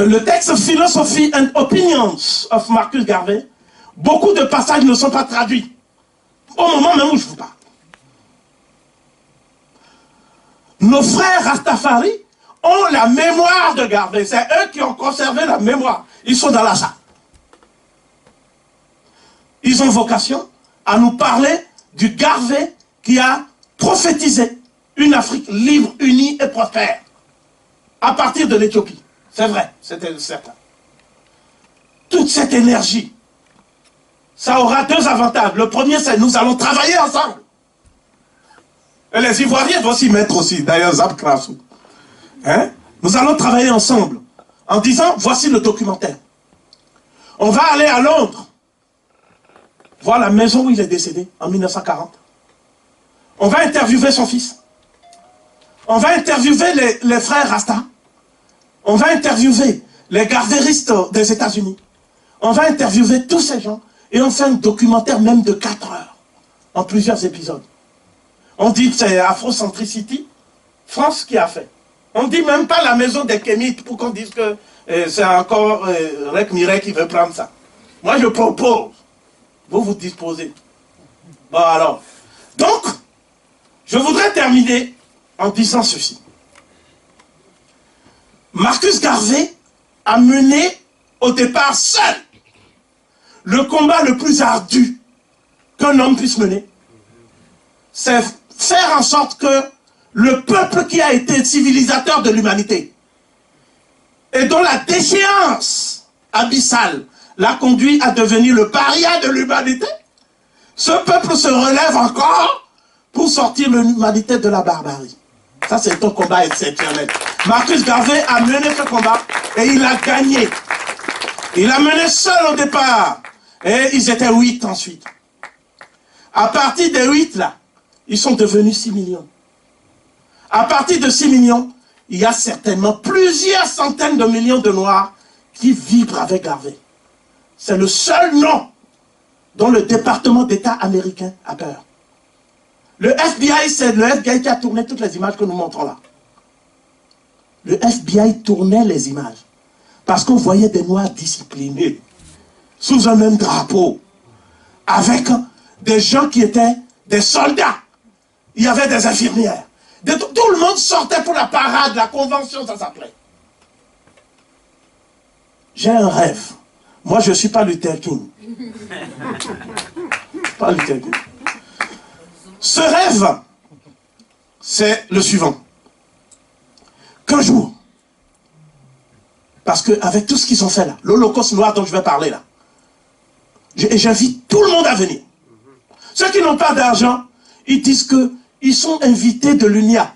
le texte Philosophy and Opinions of Marcus Garvey, beaucoup de passages ne sont pas traduits. Au moment même où je vous parle. Nos frères Rastafari ont la mémoire de Garvey. C'est eux qui ont conservé la mémoire. Ils sont dans la salle. Ils ont vocation à nous parler du Garvey qui a prophétisé une Afrique libre, unie et prospère. À partir de l'Éthiopie. C'est vrai, c'était certain. Toute cette énergie, ça aura deux avantages. Le premier, c'est que nous allons travailler ensemble. Et les Ivoiriens doivent s'y mettre aussi, d'ailleurs, Zab Krasou. Hein? Nous allons travailler ensemble en disant, voici le documentaire. On va aller à Londres, voir la maison où il est décédé, en 1940. On va interviewer son fils. On va interviewer les frères Rasta. On va interviewer les garvéristes des États-Unis. On va interviewer tous ces gens. Et on fait un documentaire même de 4 heures, en plusieurs épisodes. On dit que c'est Afrocentricity, France qui a fait. On ne dit même pas la maison des Kémites pour qu'on dise que c'est encore Rek Mireille qui veut prendre ça. Moi je propose, vous vous disposez. Bon alors, donc, je voudrais terminer en disant ceci. Marcus Garvey a mené au départ seul le combat le plus ardu qu'un homme puisse mener. C'est faire en sorte que le peuple qui a été civilisateur de l'humanité et dont la déchéance abyssale l'a conduit à devenir le paria de l'humanité, ce peuple se relève encore pour sortir l'humanité de la barbarie. Ça, c'est un combat exceptionnel. Marcus Garvey a mené ce combat et il a gagné. Il a mené seul au départ. Et ils étaient 8 ensuite. À partir des 8 là, ils sont devenus 6 millions. À partir de 6 millions, il y a certainement plusieurs centaines de millions de Noirs qui vibrent avec Garvey. C'est le seul nom dont le département d'État américain a peur. Le FBI, c'est le FBI qui a tourné toutes les images que nous montrons là. Le FBI tournait les images parce qu'on voyait des Noirs disciplinés sous un même drapeau, avec des gens qui étaient des soldats. Il y avait des infirmières. Tout le monde sortait pour la parade, la convention, ça s'appelait. J'ai un rêve. Moi, je ne suis pas Luther King. Pas Luther King. Ce rêve, c'est le suivant. Qu'un jour, parce qu'avec tout ce qu'ils ont fait là, l'Holocauste noir dont je vais parler là, et j'invite tout le monde à venir. Ceux qui n'ont pas d'argent, ils disent qu'ils sont invités de l'UNIA.